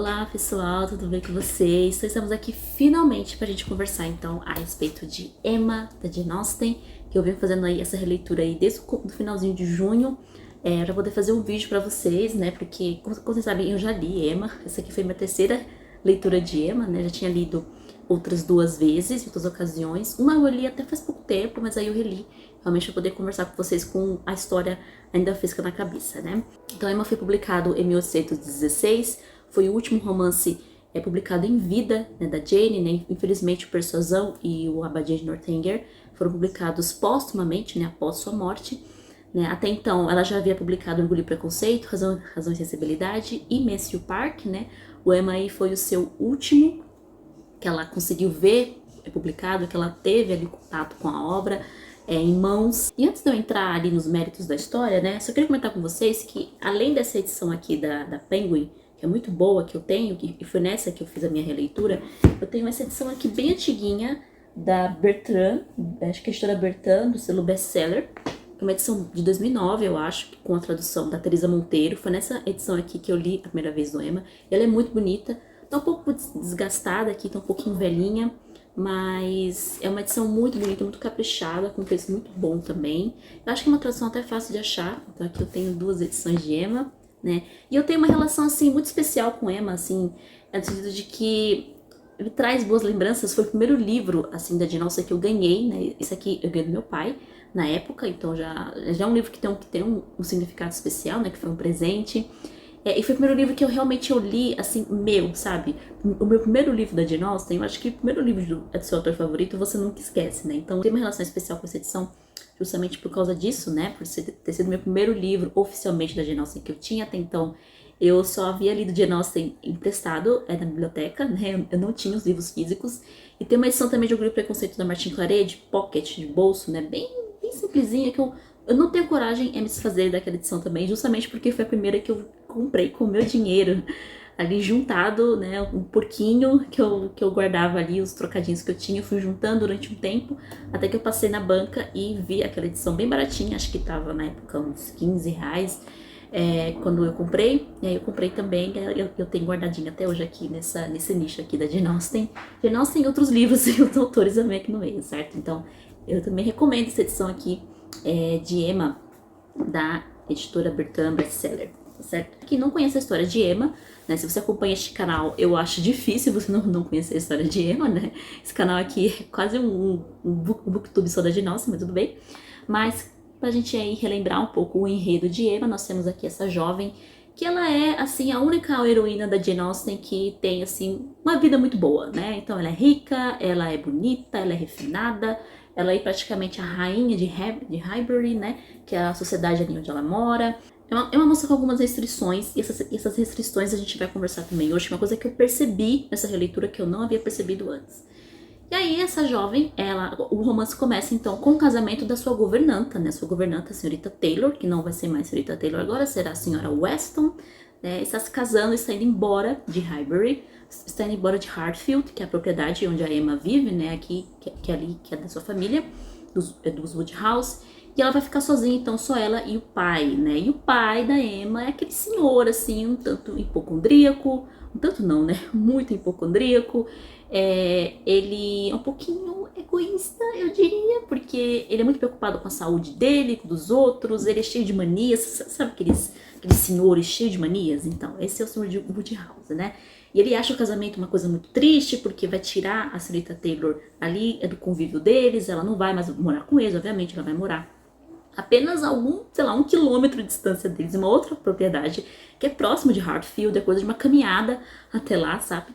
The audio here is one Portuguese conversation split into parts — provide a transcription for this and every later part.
Olá pessoal, tudo bem com vocês? Então, estamos aqui finalmente para a gente conversar então a respeito de Emma, da Jane Austen, que eu venho fazendo aí essa releitura aí desde o finalzinho de junho, para poder fazer um vídeo para vocês, né? Porque, como vocês sabem, eu já li Emma, essa aqui foi minha terceira leitura de Emma, né? Já tinha lido outras duas vezes, em outras ocasiões. Uma eu li até faz pouco tempo, mas aí eu reli realmente para poder conversar com vocês com a história ainda fresca na cabeça, né? Então, Emma foi publicado em 1816, foi o último romance publicado em vida, né, da Jane, né? Infelizmente, o Persuasão e o Abadia de Northanger foram publicados póstumamente, né, após sua morte. Né? Até então, ela já havia publicado Orgulho e Preconceito, Razão e Sensibilidade e Monsieur Park, né? O Emma aí foi o seu último que ela conseguiu ver publicado, que ela teve ali contato com a obra em mãos. E antes de eu entrar ali nos méritos da história, né, só queria comentar com vocês que, além dessa edição aqui da Penguin, que é muito boa, que eu tenho, e foi nessa que eu fiz a minha releitura, eu tenho essa edição aqui bem antiguinha, da Bertrand, acho que é a editora Bertrand, do selo Bestseller. É uma edição de 2009, eu acho, com a tradução da Teresa Monteiro. Foi nessa edição aqui que eu li a primeira vez do Emma. Ela é muito bonita, tá um pouco desgastada aqui, tá um pouquinho velhinha, mas é uma edição muito bonita, muito caprichada, com um preço muito bom também. Eu acho que é uma tradução até fácil de achar, então aqui eu tenho duas edições de Emma, né? E eu tenho uma relação, assim, muito especial com Emma, assim, no sentido de que ele traz boas lembranças. Foi o primeiro livro, assim, da Jane Austen que eu ganhei, né? Esse aqui eu ganhei do meu pai na época, então já é um livro que tem um significado especial, né? Que foi um presente. E foi o primeiro livro que eu realmente li, assim, meu, sabe? O meu primeiro livro da Jane Austen, eu acho que o primeiro livro do seu autor favorito você nunca esquece, né? Então tem uma relação especial com essa edição, justamente por causa disso, né? Por ter sido meu primeiro livro oficialmente da Jane Austen que eu tinha até então. Eu só havia lido Jane Austen emprestado na biblioteca, né? Eu não tinha os livros físicos. E tem uma edição também de Orgulho e Preconceito da Martine Claret, de pocket, de bolso, né? Bem simplesinha, que eu não tenho coragem em me desfazer daquela edição também, justamente porque foi a primeira que eu comprei com o meu dinheiro ali juntado, né, um porquinho que eu guardava ali, os trocadinhos que eu tinha, eu fui juntando durante um tempo, até que eu passei na banca e vi aquela edição bem baratinha, acho que tava na época uns 15 reais, quando eu comprei, e aí eu comprei também, eu tenho guardadinho até hoje aqui nesse nicho aqui da Jane Austen. Jane Austen e outros livros e outros autores também aqui no meio, certo? Então, eu também recomendo essa edição aqui de Emma, da editora Bertrand Bestseller, certo? Quem não conhece a história de Emma, né? Se você acompanha este canal, eu acho difícil você não conhecer a história de Emma, né? Esse canal aqui é quase um booktube só da Jane Austen, mas tudo bem. Mas, pra gente aí relembrar um pouco o enredo de Emma, nós temos aqui essa jovem, que ela é, assim, a única heroína da Jane Austen que tem, assim, uma vida muito boa, né? Então ela é rica, ela é bonita, ela é refinada, ela é praticamente a rainha de Highbury, né? Que é a sociedade ali onde ela mora. É uma moça com algumas restrições, e essas restrições a gente vai conversar também hoje. Uma coisa que eu percebi nessa releitura que eu não havia percebido antes. E aí essa jovem, o romance começa então com o casamento da sua governanta, né? Sua governanta, a senhorita Taylor, que não vai ser mais senhorita Taylor agora, será a senhora Weston, né? Está se casando, está indo embora de Highbury, está indo embora de Hartfield, que é a propriedade onde a Emma vive, né? Aqui, que é da sua família, dos Woodhouse. E ela vai ficar sozinha, então só ela e o pai, né? E o pai da Emma é aquele senhor, assim, um tanto hipocondríaco, um tanto não, né? Muito hipocondríaco. Ele é um pouquinho egoísta, eu diria, porque ele é muito preocupado com a saúde dele, dos outros, ele é cheio de manias, sabe aqueles senhores cheios de manias? Então, esse é o senhor de Woodhouse, né? E ele acha o casamento uma coisa muito triste, porque vai tirar a senhorita Taylor ali do convívio deles, ela não vai mais morar com eles, obviamente, ela vai morar apenas sei lá, 1 quilômetro de distância deles, uma outra propriedade que é próximo de Hartfield, é coisa de uma caminhada até lá, sabe?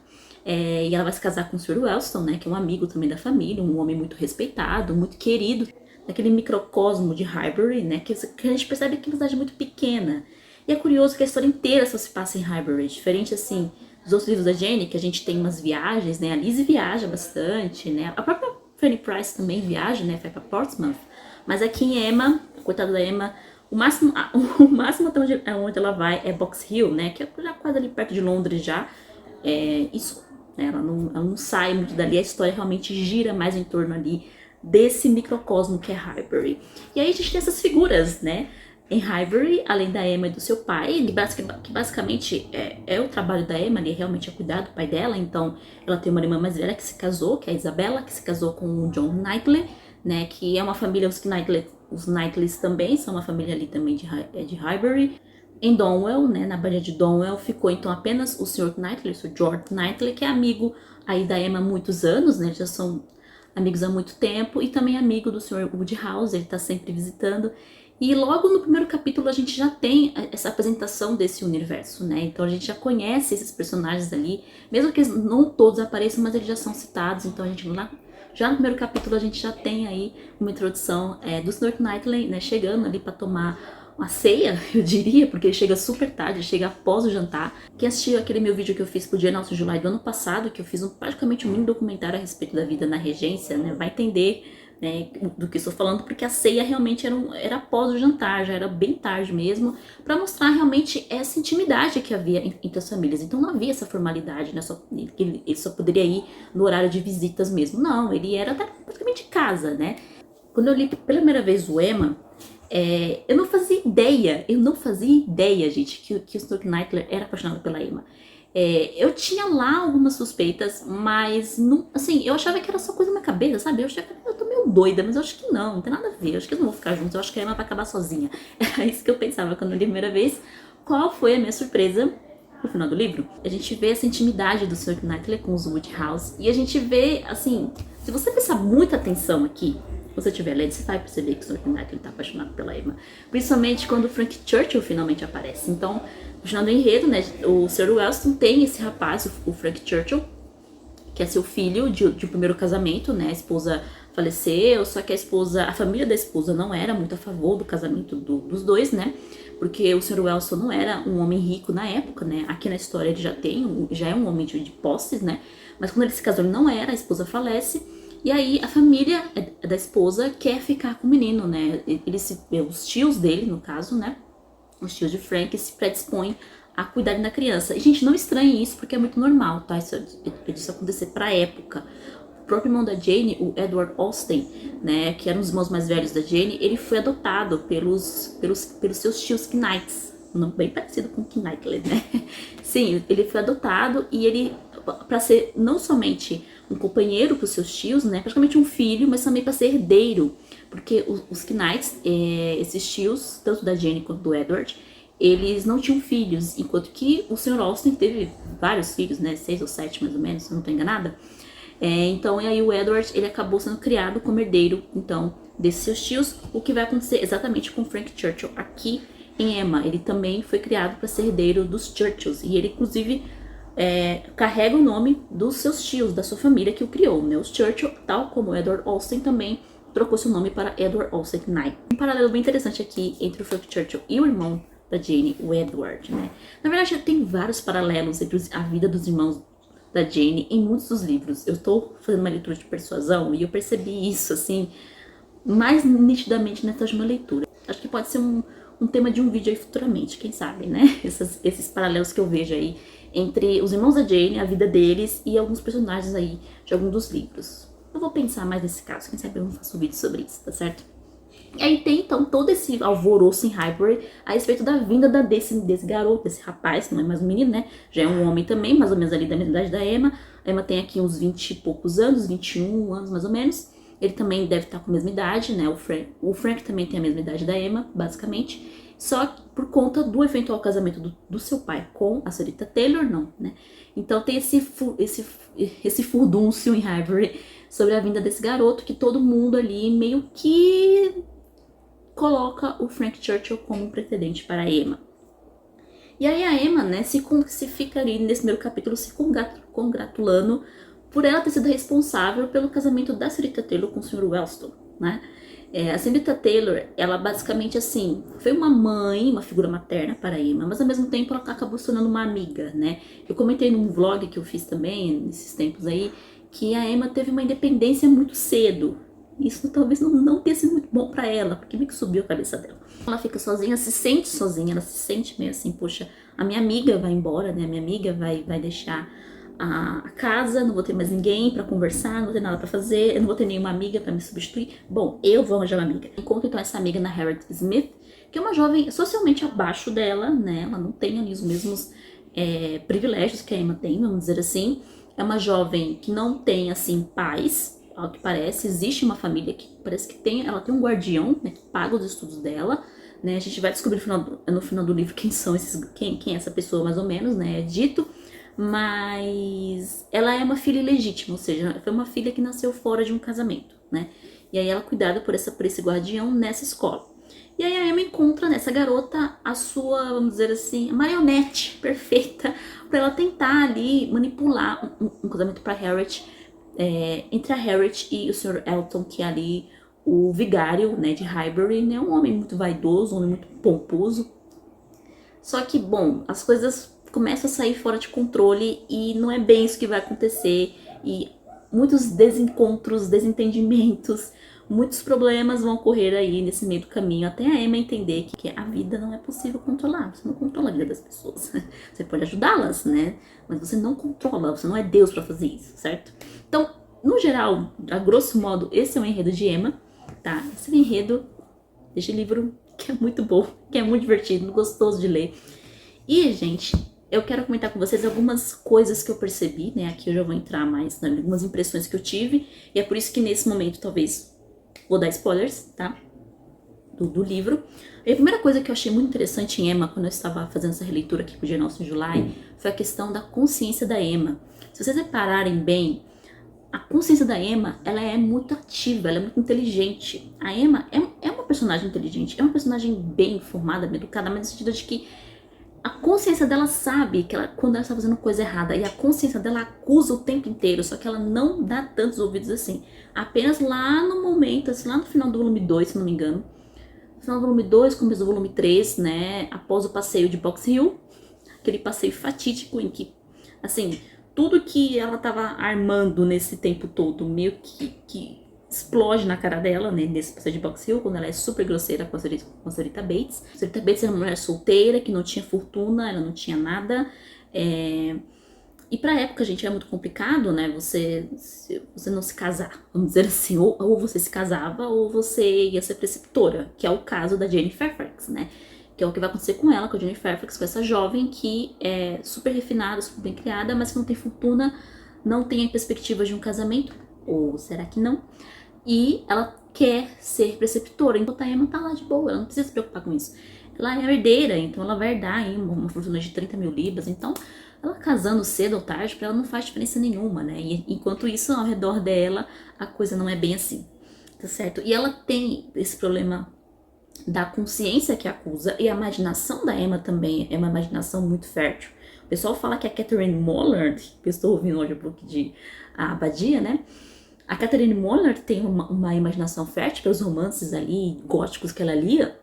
E ela vai se casar com o Sr. Weston, né, que é um amigo também da família, um homem muito respeitado, muito querido, naquele microcosmo de Highbury, né, que a gente percebe que é uma cidade muito pequena. E é curioso que a história inteira só se passa em Highbury, diferente, assim, dos outros livros da Jane, que a gente tem umas viagens, né, a Lizzie viaja bastante, né, a própria Fanny Price também viaja, né, vai pra Portsmouth, mas aqui em Emma, coitada da Emma, o máximo até onde ela vai é Box Hill, né, que é já quase ali perto de Londres já, isso. Ela não sai muito dali, a história realmente gira mais em torno ali desse microcosmo que é Highbury. E aí a gente tem essas figuras, né? em Highbury, além da Emma e do seu pai, que basicamente é o trabalho da Emma, ali realmente é cuidar do pai dela. Então ela tem uma irmã mais velha que se casou, que é a Isabella, que se casou com o John Knightley, né, que é uma família, os Knightleys também são uma família ali também de Highbury. Em Donwell, né, na Baía de Donwell, ficou então apenas o Sr. Knightley, o Sr. George Knightley, que é amigo aí da Emma há muitos anos, né, já são amigos há muito tempo, e também amigo do Sr. Woodhouse, ele tá sempre visitando. E logo no primeiro capítulo a gente já tem essa apresentação desse universo, né? Então a gente já conhece esses personagens ali, mesmo que eles não todos apareçam, mas eles já são citados. Então a gente lá, já no primeiro capítulo a gente já tem aí uma introdução do Sr. Knightley, né? Chegando ali para tomar uma ceia, eu diria, porque ele chega super tarde, ele chega após o jantar. Quem assistiu aquele meu vídeo que eu fiz pro dia 9 de July do ano passado, que eu fiz praticamente um mini documentário a respeito da vida na regência, né? Vai entender, né, do que estou falando, porque a ceia realmente era após o jantar, já era bem tarde mesmo, para mostrar realmente essa intimidade que havia entre as famílias. Então não havia essa formalidade, né, ele só poderia ir no horário de visitas mesmo. Não, ele era praticamente casa, né. Quando eu li pela primeira vez o Emma, eu não fazia ideia, gente, que o Sr. Knightley era apaixonado pela Emma. Eu tinha lá algumas suspeitas, mas não, assim, eu achava que era só coisa na minha cabeça, sabe? Eu achava que eu tô meio doida, mas eu acho que não tem nada a ver. Eu acho que eles não vão ficar juntos, eu acho que a Emma vai acabar sozinha. Era isso que eu pensava quando eu li a primeira vez. Qual foi a minha surpresa no final do livro? A gente vê essa intimidade do Sr. Knightley com os Woodhouse, e a gente vê, assim, se você prestar muita atenção aqui, se você estiver lendo, você vai perceber que o Sr. Knightley tá apaixonado pela Emma. Principalmente quando o Frank Churchill finalmente aparece. Então, no final do enredo, né, o Sr. Wellston tem esse rapaz, o Frank Churchill, que é seu filho de um primeiro casamento, né, a esposa faleceu, só que a família da esposa não era muito a favor do casamento dos dois, né, porque o Sr. Wellston não era um homem rico na época, né, aqui na história ele já é um homem de posses, né, mas quando ele se casou ele não era, a esposa falece. E aí a família da esposa quer ficar com o menino, né? Os tios dele, no caso, né? Os tios de Frank se predispõem a cuidar da criança. E, gente, não estranhe isso, porque é muito normal, tá? Isso acontecer pra época. O próprio irmão da Jane, o Edward Austen, né? Que era um dos irmãos mais velhos da Jane, ele foi adotado pelos seus tios Knights. Um nome bem parecido com Knightley, né? Sim, ele foi adotado e ele, para ser não somente um companheiro para os seus tios, né, praticamente um filho, mas também para ser herdeiro, porque os Knights, esses tios, tanto da Jane quanto do Edward, eles não tinham filhos, enquanto que o Sr. Austen teve vários filhos, né, 6 ou 7 mais ou menos, se eu não estou enganada. Então, e aí o Edward, ele acabou sendo criado como herdeiro, então, desses seus tios, o que vai acontecer exatamente com Frank Churchill aqui em Emma. Ele também foi criado para ser herdeiro dos Churchills, e ele, inclusive, carrega o nome dos seus tios, da sua família que o criou, né? Os Churchill, tal como Edward Austen, também trocou seu nome para Edward Austen Knight. Um paralelo bem interessante aqui entre o Frank Churchill e o irmão da Jane, o Edward, né? Na verdade, tem vários paralelos entre a vida dos irmãos da Jane em muitos dos livros. Eu estou fazendo uma leitura de persuasão e eu percebi isso, assim, mais nitidamente nessa última leitura. Acho que pode ser um tema de um vídeo aí futuramente, quem sabe, né? Esses paralelos que eu vejo aí entre os irmãos da Jane, a vida deles e alguns personagens aí de algum dos livros. Eu vou pensar mais nesse caso, quem sabe eu não faço um vídeo sobre isso, tá certo? E aí tem então todo esse alvoroço em Highbury a respeito da vinda desse garoto, desse rapaz, que não é mais um menino, né? Já é um homem também, mais ou menos ali da mesma idade da Emma. A Emma tem aqui uns 20 e poucos anos, 21 anos mais ou menos. Ele também deve estar com a mesma idade, né? O Frank também tem a mesma idade da Emma, basicamente. Só que por conta do eventual casamento do seu pai com a senhorita Taylor, não, né? Então tem esse furdúncio em Highbury sobre a vinda desse garoto, que todo mundo ali meio que coloca o Frank Churchill como um precedente para a Emma. E aí a Emma, né, se fica ali nesse primeiro capítulo se congratulando por ela ter sido responsável pelo casamento da senhorita Taylor com o Sr. Wellston, né? A senhorita Taylor, ela basicamente, assim, foi uma mãe, uma figura materna para a Emma, mas ao mesmo tempo ela acabou se tornando uma amiga, né? Eu comentei num vlog que eu fiz também, nesses tempos aí, que a Emma teve uma independência muito cedo. Isso talvez não tenha sido muito bom para ela, porque meio que subiu a cabeça dela. Ela fica sozinha, se sente sozinha, ela se sente meio assim, poxa, a minha amiga vai embora, né? A minha amiga vai deixar a casa, não vou ter mais ninguém pra conversar, não vou ter nada pra fazer, eu não vou ter nenhuma amiga pra me substituir. Bom, eu vou arranjar uma amiga. Encontro então essa amiga na Harriet Smith, que é uma jovem socialmente abaixo dela, né? Ela não tem ali os mesmos privilégios que a Emma tem, vamos dizer assim. É uma jovem que não tem, assim, pais, ao que parece. Existe uma família que parece que ela tem um guardião, né, que paga os estudos dela, né? A gente vai descobrir no final do livro quem é essa pessoa, mais ou menos, né? É dito. Mas ela é uma filha ilegítima, ou seja, foi uma filha que nasceu fora de um casamento, né? E aí ela é cuidada por esse guardião nessa escola. E aí a Emma encontra nessa garota a sua, vamos dizer assim, marionete perfeita para ela tentar ali manipular um casamento para Harriet, entre a Harriet e o Sr. Elton, que é ali o vigário, né, de Highbury, né? Um homem muito vaidoso, um homem muito pomposo. Só que, bom, as coisas começam a sair fora de controle e não é bem isso que vai acontecer. E muitos desencontros, desentendimentos, muitos problemas vão ocorrer aí nesse meio do caminho, até a Emma entender que a vida não é possível controlar. Você não controla a vida das pessoas. Você pode ajudá-las, né? Mas você não controla, você não é Deus pra fazer isso, certo? Então, no geral, a grosso modo, esse é o enredo de Emma, tá? Esse é o enredo deste livro, que é muito bom, que é muito divertido, gostoso de ler. E, gente, eu quero comentar com vocês algumas coisas que eu percebi, né? Aqui eu já vou entrar mais em algumas impressões que eu tive. E é por isso que nesse momento, talvez, vou dar spoilers, tá? Do livro. E a primeira coisa que eu achei muito interessante em Emma, quando eu estava fazendo essa releitura aqui pro Jane Austen July, foi a questão da consciência da Emma. Se vocês repararem bem, a consciência da Emma, ela é muito ativa, ela é muito inteligente. A Emma é uma personagem inteligente, é uma personagem bem informada, bem educada, mas no sentido de que a consciência dela sabe que quando ela está fazendo coisa errada, e a consciência dela acusa o tempo inteiro, só que ela não dá tantos ouvidos assim. Apenas lá no momento, assim, lá no final do volume 2, se não me engano, no final do volume 2, começo do volume 3, né, após o passeio de Box Hill, aquele passeio fatídico em que, assim, tudo que ela estava armando nesse tempo todo meio que explode na cara dela, né, nesse passeio de Box Hill, quando ela é super grosseira com a senhorita Bates. A senhorita Bates era uma mulher solteira, que não tinha fortuna, ela não tinha nada. E pra época, gente, era muito complicado, né, você não se casar, vamos dizer assim, ou você se casava ou você ia ser preceptora, que é o caso da Jane Fairfax, né, que é o que vai acontecer com ela, com a Jane Fairfax, com essa jovem que é super refinada, super bem criada, mas que não tem fortuna, não tem a perspectiva de um casamento, ou será que não? E ela quer ser preceptora, enquanto a Emma tá lá de boa, ela não precisa se preocupar com isso. Ela é herdeira, então ela vai herdar aí uma fortuna de 30 mil libras, então ela casando cedo ou tarde, pra ela não faz diferença nenhuma, né? E enquanto isso, ao redor dela, a coisa não é bem assim, tá certo? E ela tem esse problema da consciência que acusa, e a imaginação da Emma também é uma imaginação muito fértil. O pessoal fala que a Catherine Mollard, que eu estou ouvindo hoje um pouco de A Abadia, né? A Catherine Mollard tem uma imaginação fértil pelos romances ali góticos que ela lia,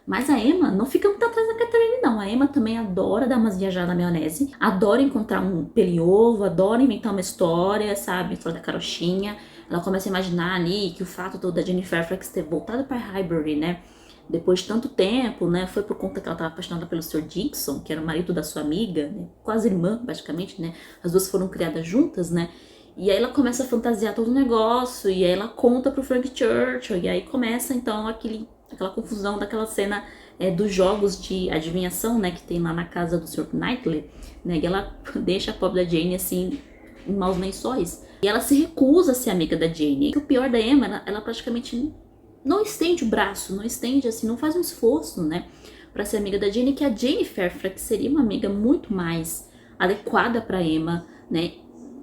mas a Emma não fica muito atrás da Catherine, não. A Emma também adora dar umas viajadas na maionese, adora encontrar um peliovo, adora inventar uma história, sabe? A história da carochinha. Ela começa a imaginar ali que o fato da Jane Fairfax ter voltado para Highbury, né? Depois de tanto tempo, né? Foi por conta que ela estava apaixonada pelo Sr. Dixon, que era o marido da sua amiga, né? Quase irmã, praticamente, né? As duas foram criadas juntas, né? E aí ela começa a fantasiar todo o negócio, e aí ela conta pro Frank Churchill, e aí começa então aquela confusão daquela cena dos jogos de adivinhação, né, que tem lá na casa do Sr. Knightley, né, e ela deixa a pobre da Jane assim, em maus lençóis. E ela se recusa a ser amiga da Jane. E o pior da Emma, ela praticamente não estende o braço, não estende assim, não faz um esforço, né, pra ser amiga da Jane, que a Jane Fairfax seria uma amiga muito mais adequada pra Emma, né.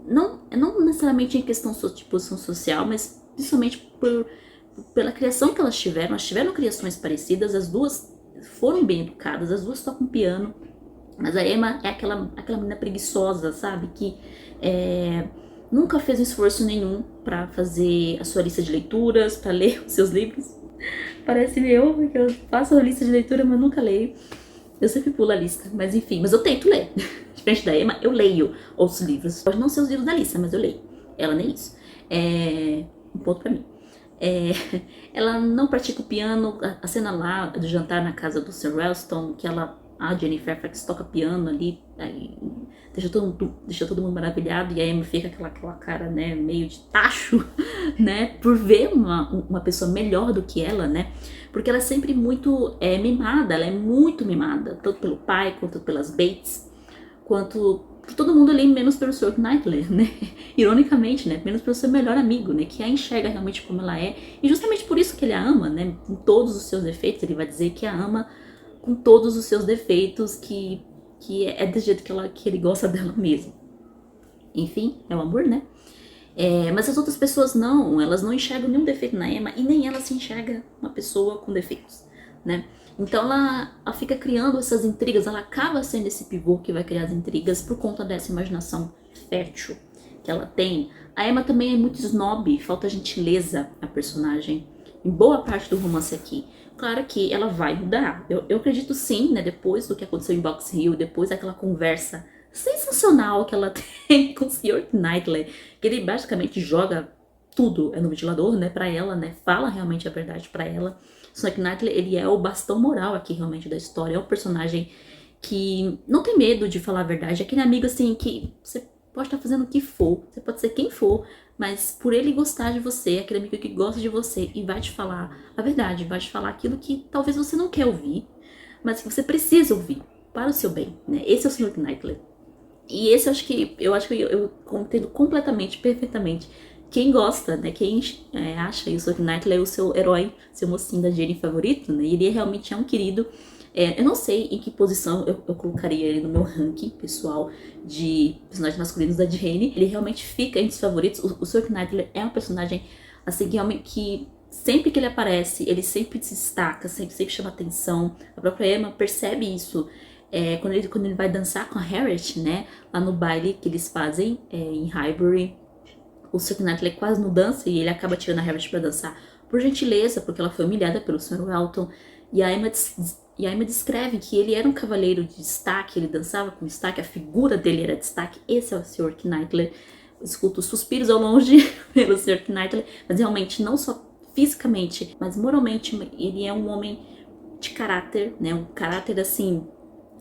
Não necessariamente em questão de posição social, mas principalmente pela criação que elas tiveram criações parecidas, as duas foram bem educadas, as duas tocam piano, mas a Emma é aquela menina preguiçosa, sabe, que nunca fez um esforço nenhum para fazer a sua lista de leituras, para ler os seus livros. Parece eu, que eu faço a lista de leitura, mas nunca leio. Eu sempre pulo a lista, mas enfim, mas eu tento ler. Diferente da Emma, eu leio outros livros. Pode não ser os livros da lista, mas eu leio. Ela nem isso. Um ponto pra mim. Ela não pratica o piano. A cena lá do jantar na casa do Sr. Ralston, que ela a Jennifer Fairfax toca piano ali, aí deixa todo mundo maravilhado, e a Emma fica aquela cara, né, meio de tacho, né, por ver uma pessoa melhor do que ela, né, porque ela é sempre muito mimada, ela é muito mimada, tanto pelo pai, quanto pelas Bates, quanto por todo mundo ali, menos pelo Sr. Knightley, né, ironicamente, né, menos pelo seu melhor amigo, né, que a enxerga realmente como ela é, e justamente por isso que ele a ama, né, com todos os seus defeitos, ele vai dizer que a ama com todos os seus defeitos, que é do jeito que ele gosta dela mesmo. Enfim, é o amor, né? Mas as outras pessoas não, elas não enxergam nenhum defeito na Emma e nem ela se enxerga uma pessoa com defeitos, né? Então ela fica criando essas intrigas, ela acaba sendo esse pivô que vai criar as intrigas por conta dessa imaginação fértil que ela tem. A Emma também é muito snob, falta gentileza a personagem em boa parte do romance aqui. Claro que ela vai mudar. Eu acredito sim, né? Depois do que aconteceu em Box Hill, depois daquela conversa sensacional que ela tem com o Sr. Knightley, que ele basicamente joga tudo no ventilador, né, pra ela, né? Fala realmente a verdade pra ela. O Sr. Knightley, ele é o bastão moral aqui realmente da história. É um personagem que não tem medo de falar a verdade. É aquele amigo assim que você pode estar fazendo o que for, você pode ser quem for, mas por ele gostar de você, aquele amigo que gosta de você e vai te falar a verdade, vai te falar aquilo que talvez você não quer ouvir, mas que você precisa ouvir para o seu bem, né? Esse é o Sr. Knightley. E esse eu acho que eu entendo completamente, perfeitamente. Quem gosta, né? Quem acha que o Sr. Knightley é o seu herói, seu mocinho da Jane favorito, né? Ele realmente é um querido. Eu não sei em que posição eu colocaria ele no meu ranking pessoal de personagens masculinos da Jane. Ele realmente fica entre os favoritos. O Sr. Knightley é um personagem, assim, que sempre que ele aparece, ele sempre se destaca, sempre chama atenção. A própria Emma percebe isso quando ele vai dançar com a Harriet, né? Lá no baile que eles fazem em Highbury. O Sr. Knightley quase não dança e ele acaba tirando a Harriet pra dançar por gentileza, porque ela foi humilhada pelo Sr. Welton. E a Emma descreve que ele era um cavaleiro de destaque, ele dançava com destaque, a figura dele era destaque. Esse é o Sr. Knightley. Eu escuto suspiros ao longe pelo Sr. Knightley, mas realmente não só fisicamente, mas moralmente ele é um homem de caráter, né? Um caráter assim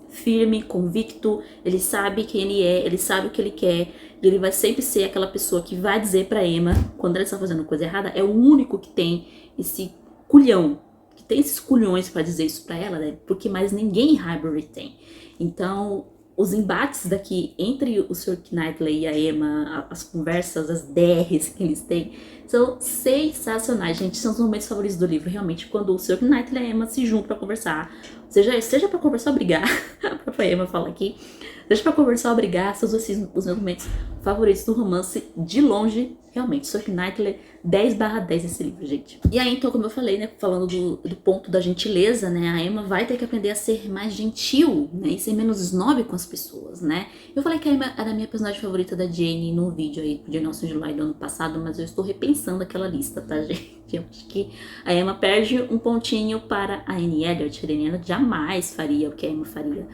firme, convicto, ele sabe quem ele é, ele sabe o que ele quer, e ele vai sempre ser aquela pessoa que vai dizer pra Emma quando ela está fazendo coisa errada. É o único que tem esse culhão, que tem esses culhões pra dizer isso pra ela, né? Porque mais ninguém em Highbury tem. Então, os embates daqui entre o Sr. Knightley e a Emma, as conversas, as DRs que eles têm, são sensacionais, gente. São os momentos favoritos do livro, realmente, quando o Sr. Knightley e a Emma se juntam pra conversar. Seja pra conversar ou brigar, a própria Emma fala aqui, seja pra conversar ou brigar, são os meus momentos favoritos do romance, de longe, realmente. Sr. Knightley, 10/10 esse livro, gente. E aí, então, como eu falei, né, falando do ponto da gentileza, né, a Emma vai ter que aprender a ser mais gentil, né, e ser menos snob com as pessoas, né. Eu falei que a Emma era a minha personagem favorita da Jane no vídeo aí do Jane Austen de July do ano passado, mas eu estou repensando aquela lista, tá, gente? Eu acho que a Emma perde um pontinho para a Anne Elliot. A Anne Elliot jamais faria o que a Emma faria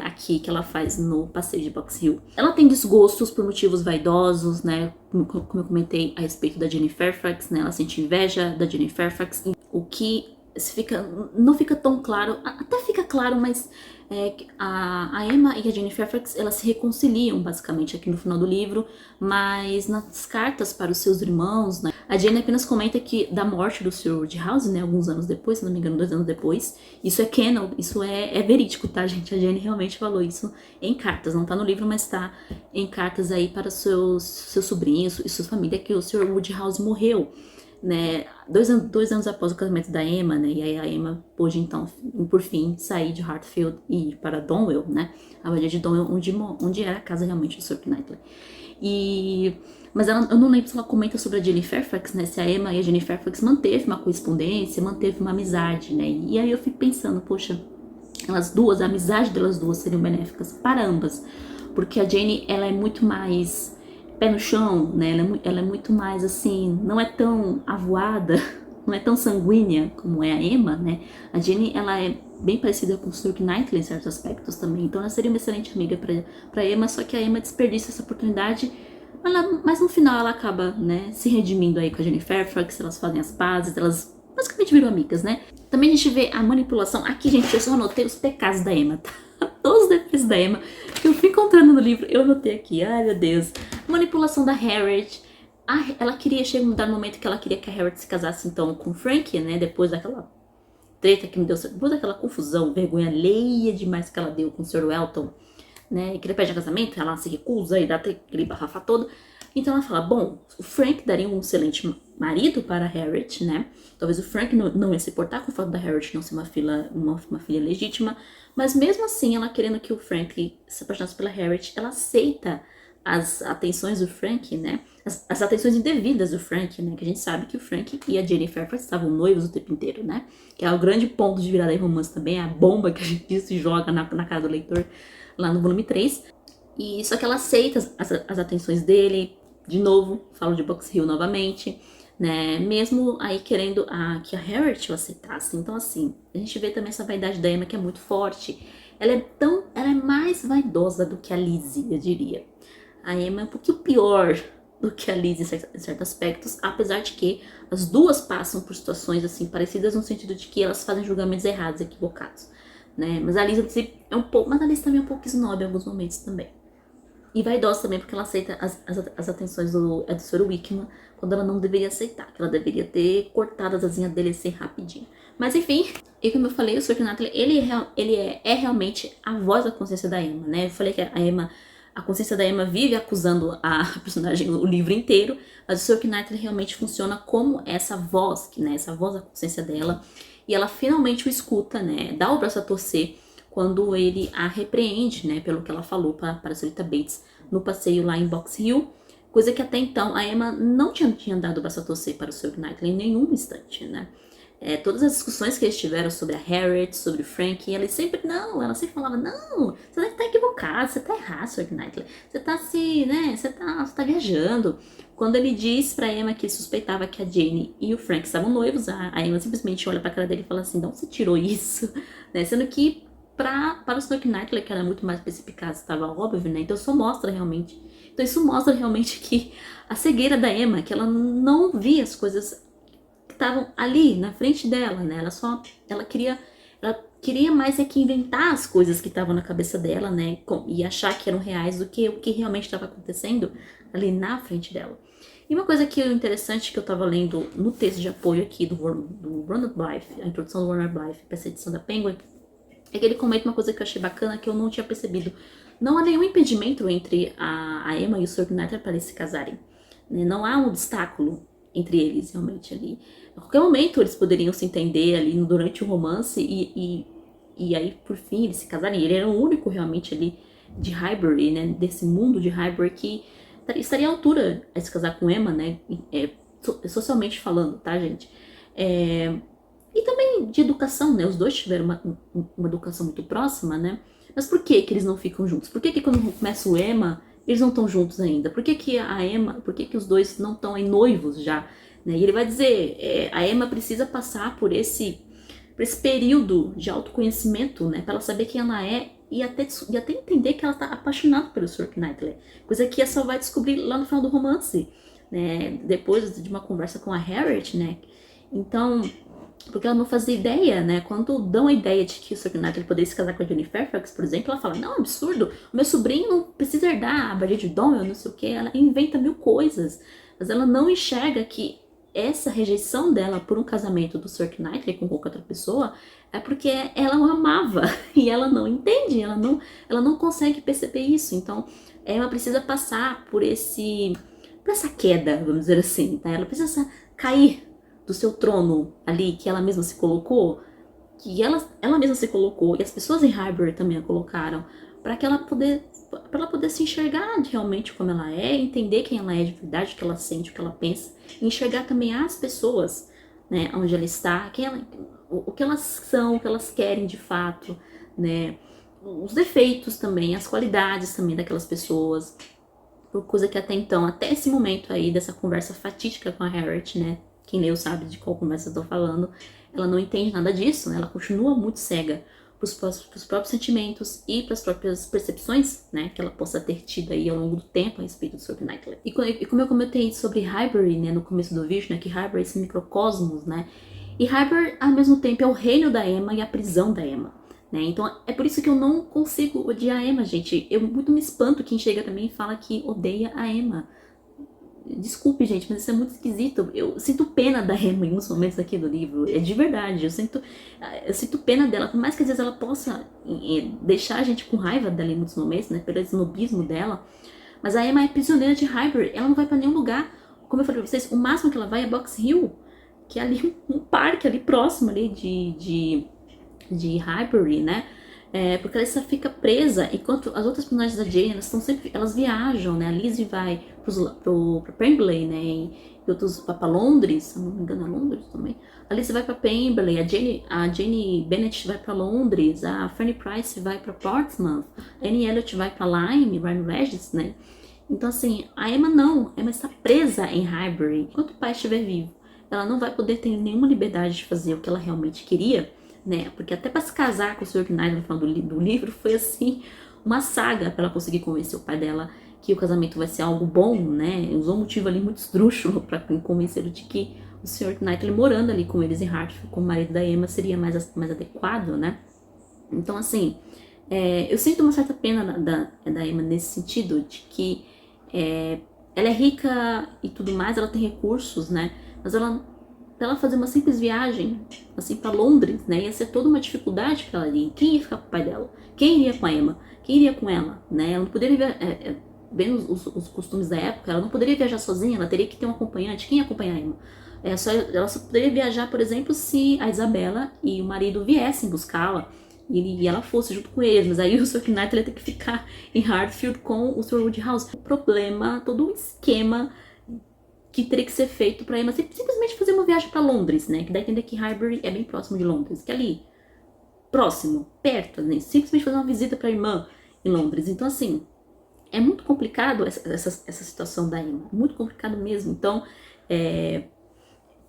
aqui, que ela faz no Passeio de Box Hill. Ela tem desgostos por motivos vaidosos, né? Como eu comentei a respeito da Jane Fairfax, né? Ela sente inveja da Jane Fairfax, o que não fica tão claro, até fica claro, mas a Emma e a Jane Fairfax, elas se reconciliam basicamente aqui no final do livro, mas nas cartas para os seus irmãos, né, a Jane apenas comenta que da morte do Sr. Woodhouse, né, alguns anos depois, se não me engano 2 anos depois, isso é canon, isso é verídico, tá, gente? A Jane realmente falou isso em cartas, não tá no livro, mas tá em cartas aí para seus sobrinhos e sua família, que o Sr. Woodhouse morreu, né, 2 anos após o casamento da Emma, né, e aí a Emma pôde então, por fim, sair de Hartfield e ir para Donwell, né, a abadia de Donwell, onde era a casa realmente do Sr. Knightley. Mas eu não lembro se ela comenta sobre a Jane Fairfax, né, se a Emma e a Jane Fairfax manteve uma correspondência, manteve uma amizade, né, e aí eu fico pensando, poxa, elas duas, a amizade delas duas seriam benéficas para ambas, porque a Jane, ela é muito mais pé no chão, né? Ela é muito mais assim, não é tão avoada, não é tão sanguínea como é a Emma, né? A Jane, ela é bem parecida com o Sr. Knightley em certos aspectos também, então ela seria uma excelente amiga para Emma, só que a Emma desperdiça essa oportunidade, mas no final ela acaba, né, se redimindo aí com a Jane Fairfax, elas fazem as pazes, elas basicamente viram amigas, né? Também a gente vê a manipulação. Aqui, gente, eu só anotei os pecados da Emma, tá? Todos os defeitos da Emma que eu fui encontrando no livro, eu anotei aqui. Ai, meu Deus. Manipulação da Harriet. Ela queria, chega um dado momento que ela queria que a Harriet se casasse, então, com o Frank, né? Depois daquela treta que me deu, depois daquela confusão, vergonha alheia demais que ela deu com o Sr. Welton, né? Que ele pede casamento, ela se recusa e dá aquele bafafá todo. Então ela fala, bom, o Frank daria um excelente marido para a Harriet, né? Talvez o Frank não ia se importar com o fato da Harriet não ser uma filha legítima, mas mesmo assim, ela querendo que o Frank se apaixonasse pela Harriet, ela aceita as atenções do Frank, né? As atenções indevidas do Frank, né? Que a gente sabe que o Frank e a Jennifer estavam noivos o tempo inteiro, né? Que é o grande ponto de virada em romance também, a bomba que a gente se joga na cara do leitor lá no volume 3. E só que ela aceita as atenções dele, de novo, falo de Box Hill novamente, né? Mesmo aí querendo que a Harriet o aceitasse. Então, assim, a gente vê também essa vaidade da Emma que é muito forte. Ela é mais vaidosa do que a Lizzie, eu diria. A Emma é um pouquinho pior do que a Lizzie em certos aspectos, apesar de que as duas passam por situações assim parecidas no sentido de que elas fazem julgamentos errados, equivocados, né? Mas a Lizzie é um pouco, mas a Lizzie também é um pouco snob em alguns momentos também. E vaidosa também porque ela aceita as atenções do Sr. Wickman quando ela não deveria aceitar, que ela deveria ter cortado as asinhas dele assim rapidinho. Mas enfim, e como eu falei, o Sr. Knightley, ele é realmente a voz da consciência da Emma, né? Eu falei que a consciência da Emma vive acusando a personagem o livro inteiro, mas o Sr. Knightley realmente funciona como essa voz, né? Essa voz da consciência dela, e ela finalmente o escuta, né? Dá o braço a torcer quando ele a repreende, né, pelo que ela falou para a senhorita Bates no passeio lá em Box Hill, coisa que até então a Emma não tinha dado o braço a torcer para o Sr. Knightley em nenhum instante, né. Todas as discussões que eles tiveram sobre a Harriet, sobre o Frank, ela sempre falava, não, você tá equivocado, você tá errado, Sr. Knightley, você tá você tá viajando. Quando ele diz pra Emma que ele suspeitava que a Jane e o Frank estavam noivos, a Emma simplesmente olha pra cara dele e fala assim, não, você tirou isso, né, sendo que para o Sr. Knightley, que era muito mais perspicaz, estava óbvio, né? Então isso mostra realmente que a cegueira da Emma, que ela não via as coisas que estavam ali na frente dela, né? Ela queria mais é que inventar as coisas que estavam na cabeça dela, né? E achar que eram reais do que o que realmente estava acontecendo ali na frente dela. E uma coisa que é interessante que eu estava lendo no texto de apoio aqui do Ronald Blythe, a introdução do Ronald Blythe para essa edição da Penguin, é que ele comenta uma coisa que eu achei bacana, que eu não tinha percebido. Não há nenhum impedimento entre a Emma e o Sr. Knightley para eles se casarem, né? Não há um obstáculo entre eles, realmente, ali. A qualquer momento eles poderiam se entender ali durante o romance e aí, por fim, eles se casarem. Ele era o único, realmente, ali de Highbury, né? Desse mundo de Highbury que estaria à altura a se casar com Emma, né? Socialmente falando, tá, gente? E também de educação, né? Os dois tiveram uma educação muito próxima, né? Mas por que eles não ficam juntos? Por que quando começa o Emma, eles não estão juntos ainda? Por que a Emma, por que os dois não estão aí noivos já? Né? E ele vai dizer, a Emma precisa passar por esse período de autoconhecimento, né? Para ela saber quem ela é e até entender que ela está apaixonada pelo Sr. Knightley. Coisa que ela só vai descobrir lá no final do romance, né? Depois de uma conversa com a Harriet, né? Então, porque ela não fazia ideia, né? Quando dão a ideia de que o Sr. Knightley poderia se casar com a Jennifer Fairfax, por exemplo, ela fala, não, absurdo, o meu sobrinho não precisa herdar a Bridget Donnell, não sei o que, ela inventa mil coisas, mas ela não enxerga que essa rejeição dela por um casamento do Sr. Knightley com qualquer outra pessoa é porque ela o amava e ela não entende, ela não consegue perceber isso. Então, ela precisa passar por essa queda, vamos dizer assim, tá? Ela precisa cair do seu trono ali, que ela mesma se colocou, que ela mesma se colocou, e as pessoas em Highbury também a colocaram, para ela poder se enxergar realmente como ela é, entender quem ela é de verdade, o que ela sente, o que ela pensa, e enxergar também as pessoas, né, onde ela está, o que elas são, o que elas querem de fato, né, os defeitos também, as qualidades também daquelas pessoas, por coisa que até então, até esse momento aí dessa conversa fatídica com a Harriet, né, quem leu sabe de qual conversa eu tô falando, ela não entende nada disso, né? Ela continua muito cega pros próprios sentimentos e pras próprias percepções, né, que ela possa ter tido aí ao longo do tempo a respeito do Sr. Knightley. E como eu comentei sobre Highbury, né, no começo do vídeo, né, que Highbury é esse microcosmos, né, E Hybern, ao mesmo tempo, é o reino da Emma e a prisão da Emma, né? Então é por isso que eu não consigo odiar a Emma, gente. Eu muito me espanto quem chega também e fala que odeia a Emma. Desculpe, gente, mas isso é muito esquisito. Eu sinto pena da Emma em uns momentos aqui do livro. É de verdade. Eu sinto pena dela. Por mais que às vezes ela possa deixar a gente com raiva dela em muitos momentos, né? Pelo snobismo dela. Mas a Emma é prisioneira de Hybern. Ela não vai pra nenhum lugar. Como eu falei pra vocês, o máximo que ela vai é Box Hill, que é ali um parque ali próximo ali de Highbury, né? Porque ela só fica presa, enquanto as outras personagens da Jane, elas viajam, né? A Lizzie vai pra Pemberley, né? E outros vai pra Londres, se não me engano é Londres também. A Lizzie vai pra Pemberley, a Jane Bennet vai pra Londres, a Fanny Price vai pra Portsmouth, a Annie Elliot vai pra Lyme Regis, né? Então assim, a Emma não, a Emma está presa em Highbury. Enquanto o pai estiver vivo, ela não vai poder ter nenhuma liberdade de fazer o que ela realmente queria, né? Porque até para se casar com o Sr. Knight no final do livro foi assim uma saga para ela conseguir convencer o pai dela que o casamento vai ser algo bom, né? Usou um motivo ali muito esdrúxulo para convencer de que o Sr. Knight, ele morando ali com eles em Hartfield, como marido da Emma, seria mais adequado, né? Então, assim, eu sinto uma certa pena da Emma nesse sentido, de que ela é rica e tudo mais, ela tem recursos, né? Mas pra ela fazer uma simples viagem, assim, pra Londres, né? Ia ser toda uma dificuldade pra ela ir. Quem ia ficar com o pai dela? Quem iria com a Emma? Quem iria com ela, né? Ela não poderia, vendo os costumes da época, ela não poderia viajar sozinha, ela teria que ter um acompanhante. Quem ia acompanhar a Emma? Ela só poderia viajar, por exemplo, se a Isabela e o marido viessem buscá-la e ela fosse junto com eles, mas aí o Sr. Knight ia ter que ficar em Hartfield com o Sr. Woodhouse. O problema, todo um esquema que teria que ser feito pra Emma simplesmente fazer uma viagem pra Londres, né? Que dá a entender que Highbury é bem próximo de Londres, que é ali, próximo, perto, né? Simplesmente fazer uma visita pra irmã em Londres. Então, assim, é muito complicado essa situação da Emma, muito complicado mesmo. Então,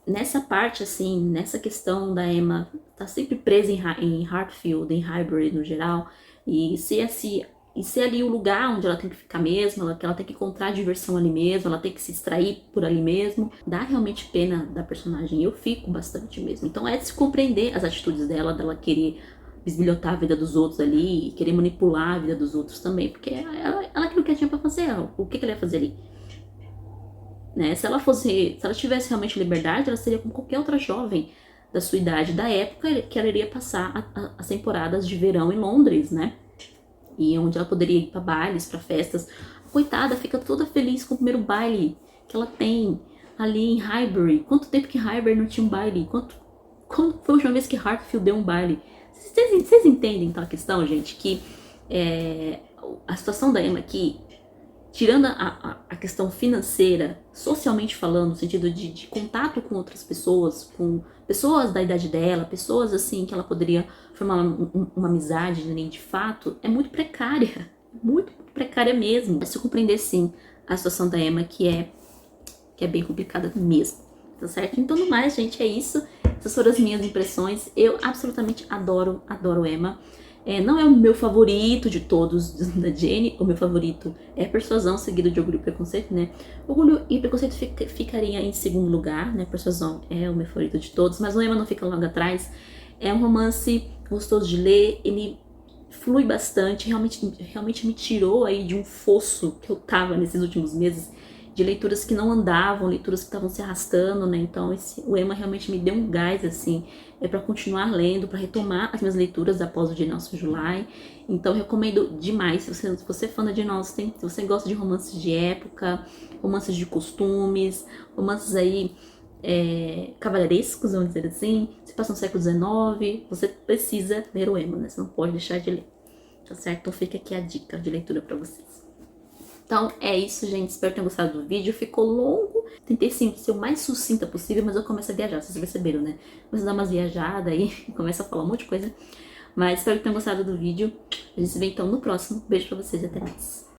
nessa parte, assim, nessa questão da Emma tá sempre presa em Hartfield, em Highbury no geral, e ser ali o lugar onde ela tem que ficar mesmo, que ela tem que encontrar diversão ali mesmo, ela tem que se extrair por ali mesmo, dá realmente pena da personagem. Eu fico bastante mesmo. Então é de se compreender as atitudes dela querer bisbilhotar a vida dos outros ali, e querer manipular a vida dos outros também, porque ela aquilo que tinha pra fazer, o que ela ia fazer ali? Né? Se ela tivesse realmente liberdade, ela seria como qualquer outra jovem da sua idade, da época que ela iria passar as temporadas de verão em Londres, né? E onde ela poderia ir para bailes, para festas. Coitada, fica toda feliz com o primeiro baile que ela tem ali em Highbury. Quanto tempo que Highbury não tinha um baile? Quando foi a última vez que Hartfield deu um baile? Vocês entendem então a questão, gente? Que a situação da Emma aqui, tirando a questão financeira, socialmente falando, no sentido de contato com outras pessoas, com pessoas da idade dela, pessoas assim que ela poderia formar uma amizade, né, de fato, é muito precária. Muito precária mesmo. É se compreender, sim, a situação da Emma, que é bem complicada mesmo. Tá certo? Então, no mais, gente, é isso. Essas foram as minhas impressões. Eu absolutamente adoro Emma. Não é o meu favorito de todos da Jane. O meu favorito é Persuasão, seguido de Orgulho e Preconceito, né? Orgulho e Preconceito ficaria em segundo lugar, né? Persuasão é o meu favorito de todos, mas o Emma não fica logo atrás. É um romance gostoso de ler, ele flui bastante, realmente me tirou aí de um fosso que eu tava nesses últimos meses, de leituras que não andavam, leituras que estavam se arrastando, né? Então o Emma realmente me deu um gás, assim, para continuar lendo, para retomar as minhas leituras após o Jane Austen July. Então recomendo demais, se você é fã da Jane Austen, se você gosta de romances de época, romances de costumes, romances aí cavalheirescos, vamos dizer assim, se passa no século XIX, você precisa ler o Emma, né? Você não pode deixar de ler, tá certo? Então fica aqui a dica de leitura para vocês. Então é isso, gente. Espero que tenham gostado do vídeo. Ficou longo. Tentei sim ser o mais sucinta possível, mas eu começo a viajar, vocês perceberam, né? Começo a dar umas viajadas aí, começo a falar um monte de coisa. Mas espero que tenham gostado do vídeo. A gente se vê então no próximo. Beijo pra vocês e até mais.